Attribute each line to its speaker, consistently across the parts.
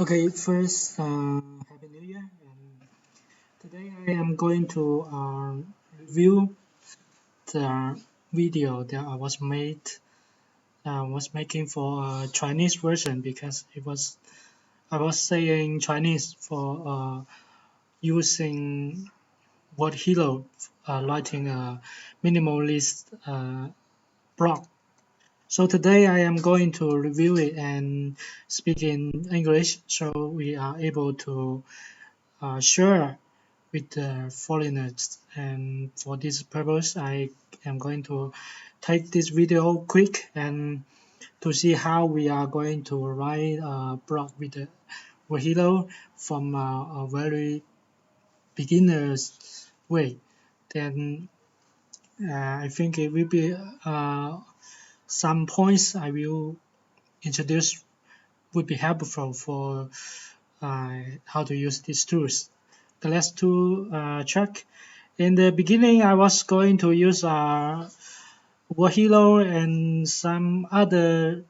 Speaker 1: Okay, first, Happy New Year. And today I am going to review the video that I was making for a Chinese version because I was saying Chinese for using WordHero, writing a minimalist blog. So today I am going to review it and speak in English so we are able to share with the foreigners, and for this purpose I am going to take this video quick and to see how we are going to write a blog with the WordHero from a very beginner's way. Then I think it will be some points I will introduce would be helpful for how to use these tools. The last two check. In the beginning, I was going to use WordHero and some other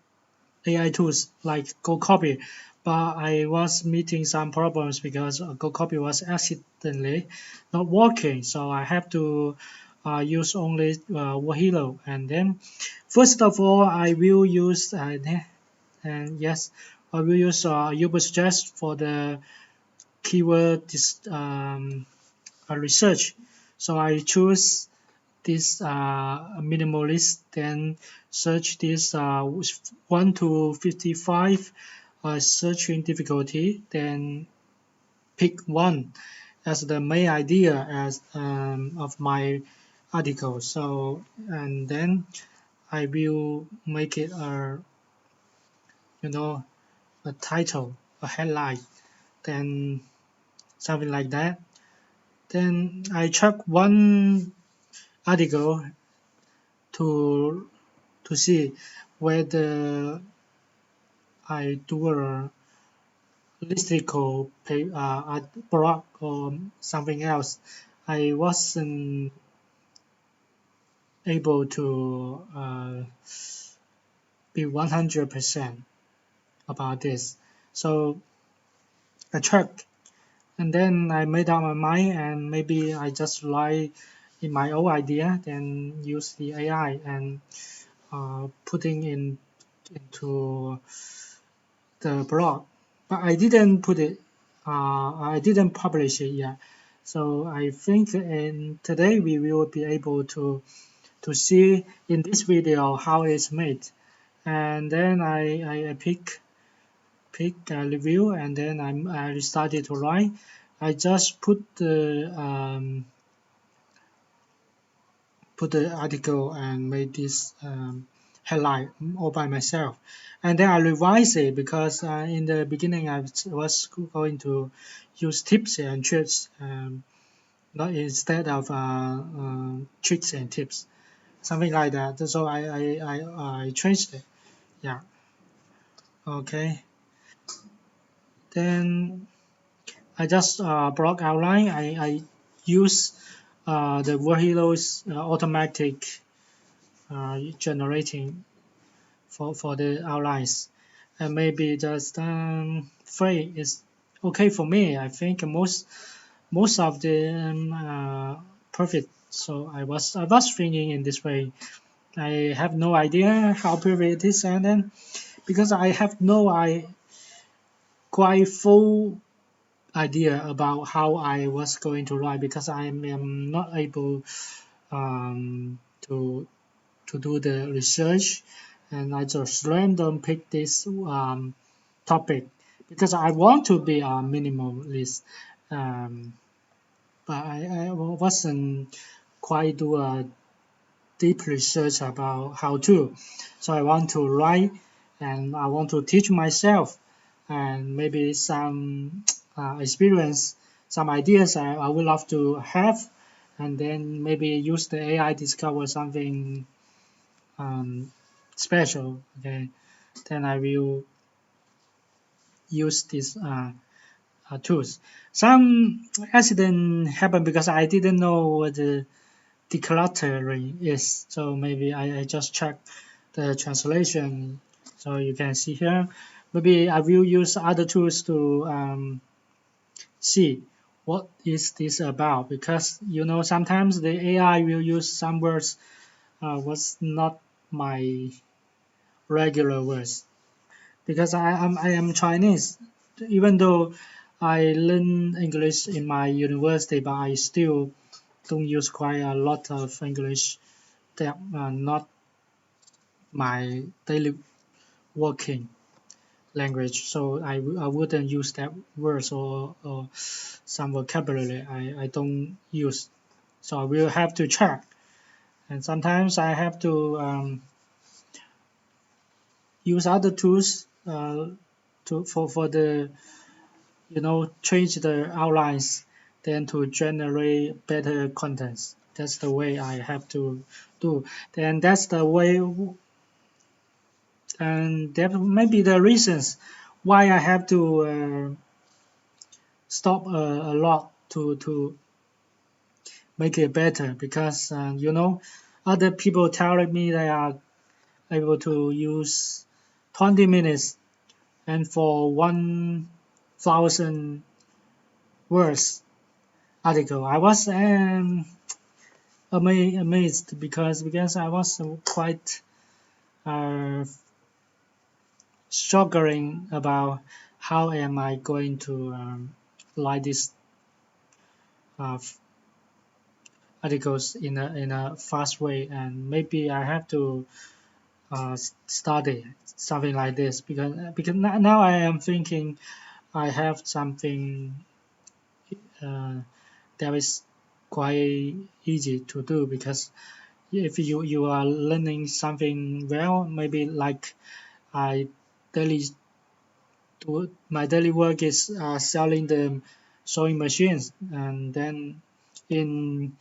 Speaker 1: AI tools like GoCopy, but I was meeting some problems because GoCopy was accidentally not working, so I have to use only WordHero. And then, first of all, I will use and yes, I will use Ubersuggest for the keyword research. So I choose this minimalist, then search this 1 to 55 searching difficulty, then pick one as the main idea as of my article. So and then I will make it you know a title, a headline, then something like that. Then I check one article to see whether I do a listicle blog or something else. I wasn't able to be 100% about this. So I checked and then I made up my mind, and maybe I just write in my own idea, then use the AI and putting into the blog. But I didn't put it. I didn't publish it yet. So I think today we will be able to see in this video how it's made. And then I pick a review, and then I started to write. I just put the article and made this headline all by myself. And then I revised it because in the beginning I was going to use tips and tricks, not instead of tricks and tips, something like that. So I changed it. Yeah. Okay. Then I just blog outline. I use the WordHero's automatic generating for the outlines, and maybe just three is okay for me. I think most of the perfect. So I was thinking in this way. I have no idea how perfect it is, and then because I have no quite full idea about how I was going to write, because I am not able to do the research, and I just random pick this topic because I want to be a minimalist, um, but I wasn't quite do a deep research about how to. So I want to write, and I want to teach myself, and maybe some experience, some ideas I would love to have, and then maybe use the AI discover something special. Okay, then I will use these tools. Some accident happened because I didn't know what the decluttering is. So maybe I just check the translation. So you can see here maybe I will use other tools to see what is this about, because sometimes the AI will use some words was not my regular words, because I am Chinese. Even though I learn English in my university, but I still don't use quite a lot of English that are not my daily working language. So I wouldn't use that words, or some vocabulary I don't use. So I will have to check. And sometimes I have to use other tools for the change the outlines, then to generate better contents. That's the way I have to do. Then that's the way, and that may be the reasons why I have to stop a lot to make it better, because other people telling me they are able to use 20 minutes and for 1,000 words article. I was amazed, because I was quite uh, struggling about how am I going to write these uh, articles in a fast way, and maybe I have to study something like this, because now I am thinking I have something uh, that is quite easy to do, because if you are learning something well, maybe like I daily my daily work is selling the sewing machines, and then in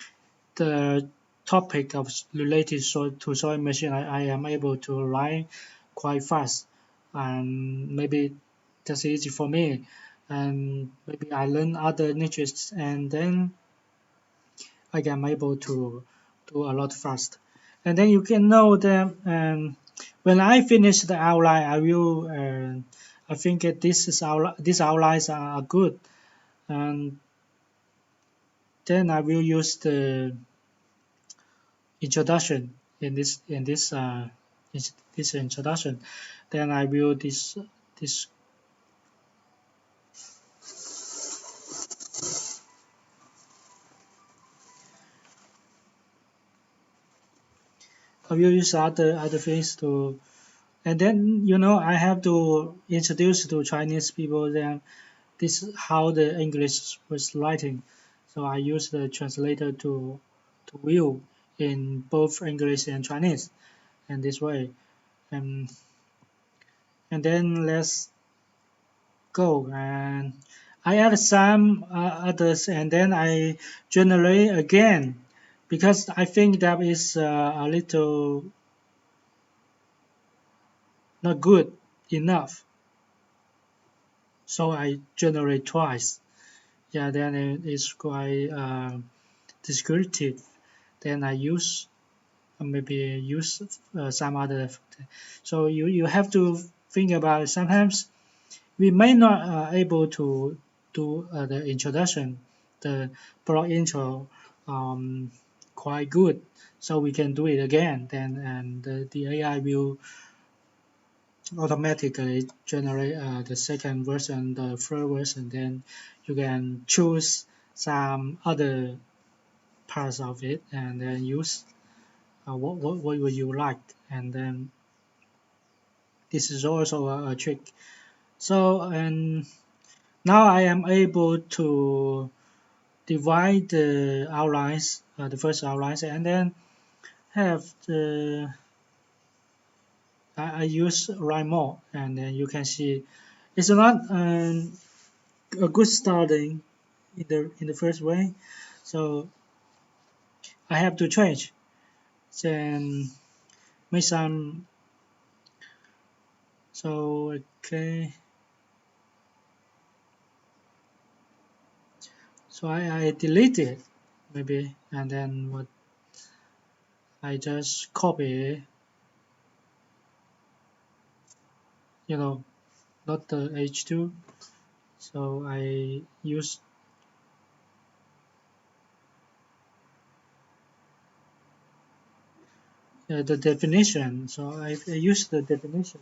Speaker 1: the topic of related to sewing machine, I am able to write quite fast, and maybe that's easy for me, and maybe I learn other niches, and then I am able to do a lot fast. And then you can know that when I finish the outline, I think that these outlines are good, and then I will use the introduction in this introduction. Then this I will use other things to, and then I have to introduce to Chinese people then this is how the English was writing. So I use the translator to view in both English and Chinese, and this way. And and then let's go, and I add some others, and then I generate again, because I think that is a little not good enough. So I generate twice. Yeah, then it's quite descriptive. Then I maybe use some other. So you have to think about it. Sometimes we may not able to do the introduction, the blog intro, quite good. So we can do it again. Then and the AI will automatically generate the second version, the third version. Then you can choose some other parts of it, and then use what would you like, and then this is also a trick. So, and now I am able to divide the outlines, the first outlines, and then have I use write more, and then you can see it's not a good starting in the first way. So I have to change, then make some. So okay. So I delete it maybe, and then what I just copy, you know, not the H2. So I use the definition. So I use the definition.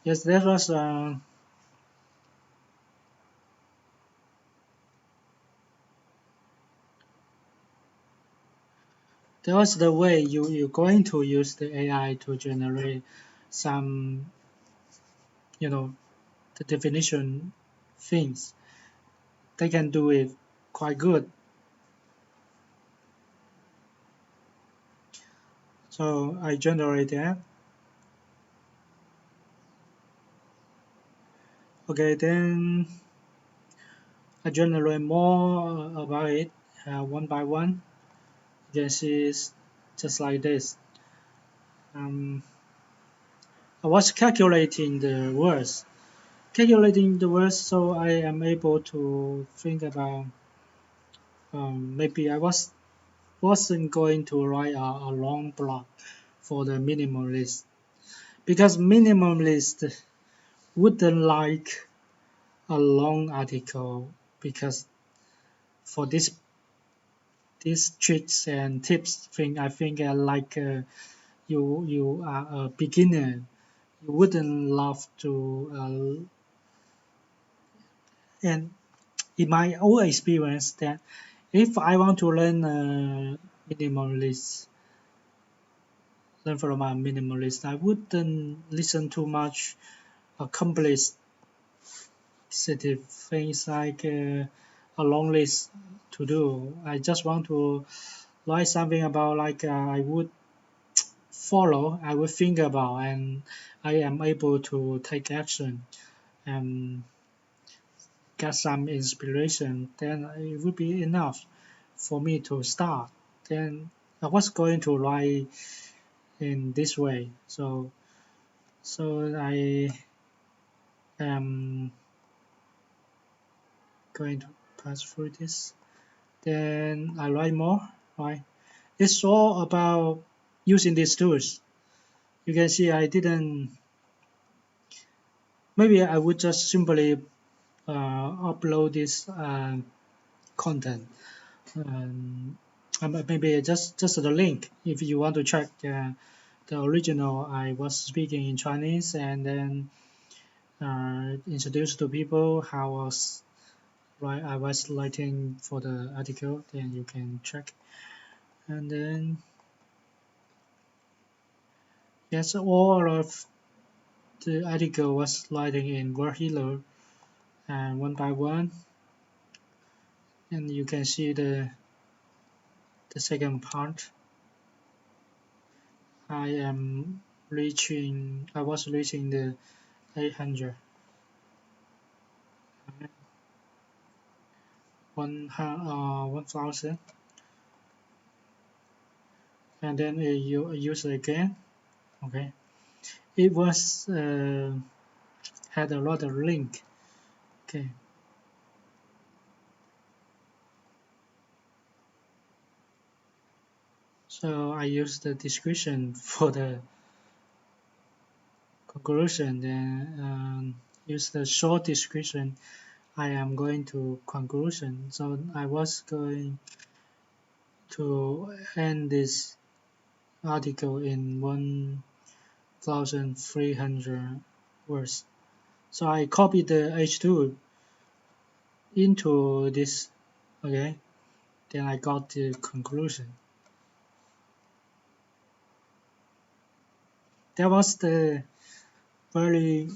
Speaker 1: Yes, that was the way you're going to use the AI to generate some, you know, the definition things. They can do it quite good. So I generate that. Okay, then I generate more about it one by one. You can see it's just like this. Um, I was calculating the words, so I am able to think about maybe wasn't going to write a long blog for the minimalist because minimalist wouldn't like a long article because for these tricks and tips thing I think like you are a beginner you wouldn't love to and in my own experience that if I want to minimalist learn from a minimalist I wouldn't listen too much accomplished things like a long list to do. I just want to write something about like I would follow, I would think about, and I am able to take action and get some inspiration. Then it would be enough for me to start. Then I was going to write in this way. So I am going to pass through this. Then I write more, right? It's all about using these tools. You can see I didn't, maybe I would just simply upload this content. Um, maybe just the link if you want to check the original. I was speaking in Chinese and then introduce to people how I was writing for the article. Then you can check. And then yes, all of the article was writing in WordHero and one by one. And you can see the second part. I was reaching the 800, 1000, and then you use it again. Okay, it was had a lot of link. Okay, so I use the description for the conclusion, then use the short description. I am going to conclusion. So I was going to end this article in 1300 words. So I copied the H2 into this, okay, then I got the conclusion. That was the very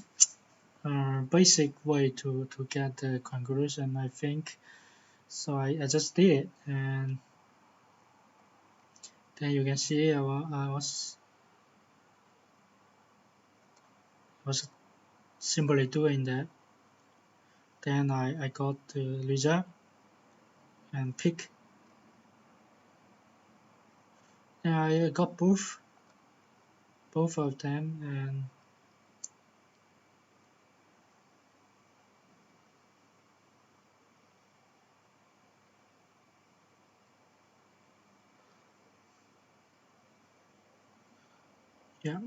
Speaker 1: basic way to get the conclusion, I think. So I just did it, and then you can see I was simply doing that. Then I got the result and pick. And I got both of them, and yeah.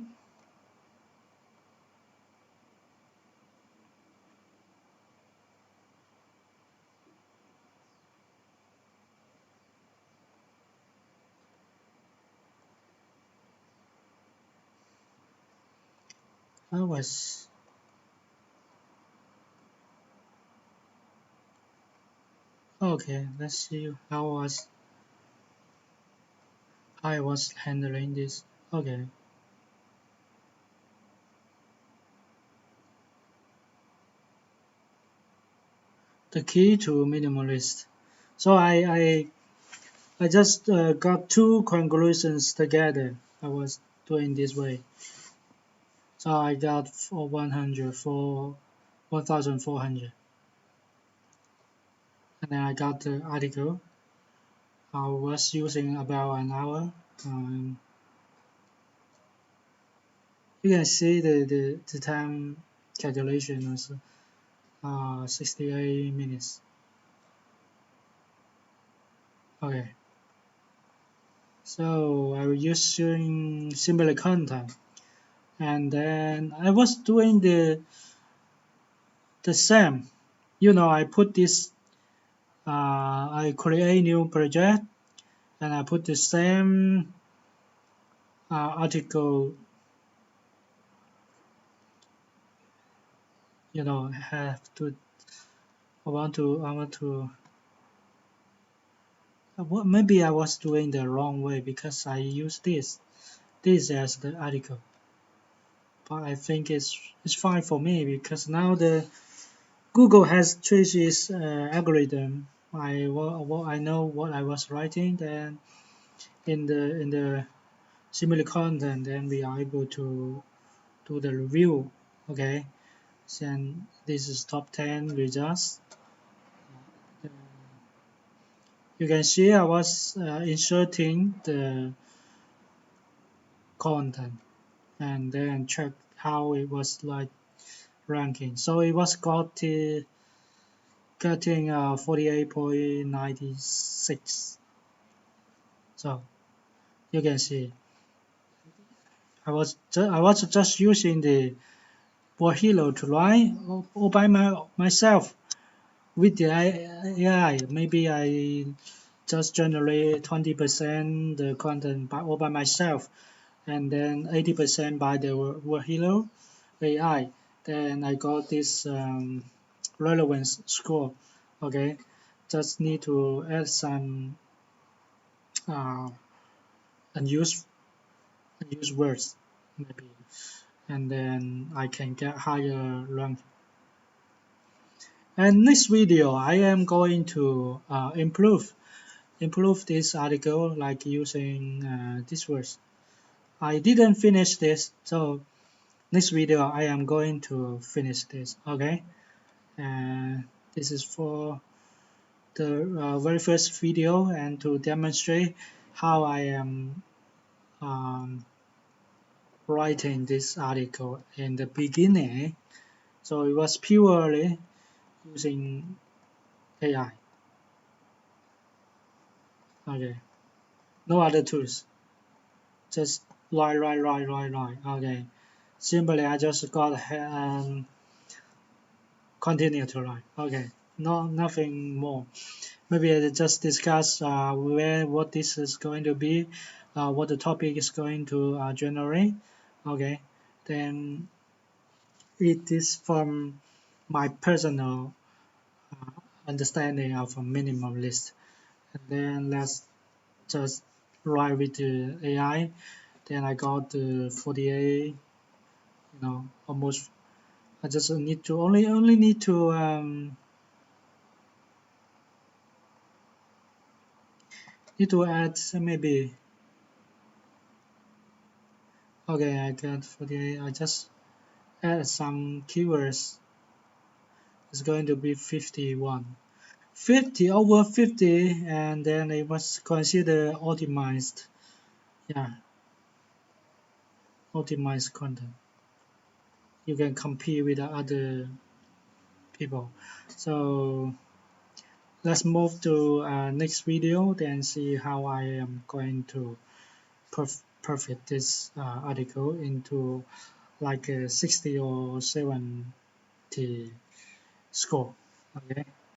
Speaker 1: I was okay. Let's see how I was handling this. Okay, the key to minimalist. So I just got two conclusions together. I was doing this way. So I got for 100 for 1,400, and then I got the article. I was using about an hour. Um, you can see the time calculation was 68 minutes. Okay, so I was using similar content, and then I was doing the same. I put this. I create new project, and I put the same article. Have to. I want to. Maybe I was doing the wrong way because I used this as the article. But I think it's fine for me because now the Google has changed its algorithm. I know what I was writing. Then in the similar content, then we are able to do the review. Okay, then this is top 10 results. Uh, you can see I was inserting the content and then check how it was like ranking. So it was getting 48.96. So you can see I was just using the WordHero to write all by myself with the AI. Maybe I just generate 20% the content all by myself, and then 80% by the WordHero AI. Then I got this relevance score. Okay, just need to add some uh, unused unused words maybe, and then I can get higher rank. And next video I am going to improve this article like using these words. I didn't finish this, so next video I am going to finish this. Okay, and this is for the very first video and to demonstrate how I am um, writing this article in the beginning. So it was purely using AI. Okay, no other tools, just write. Okay, simply I just got continue to write. Okay, no nothing more. Maybe I just discuss what this is going to be, what the topic is going to generate. Okay, then it is from my personal understanding of a minimalist. And then let's just write with the AI. Then I got the 48, almost. I just need to only need to add maybe. Okay, I got 48. I just add some keywords. It's going to be 51. 50 over 50, and then it was considered optimized. Yeah, optimized content. You can compete with the other people. So let's move to next video, then see how I am going to perfect this article into like a 60 or 70 score. Okay.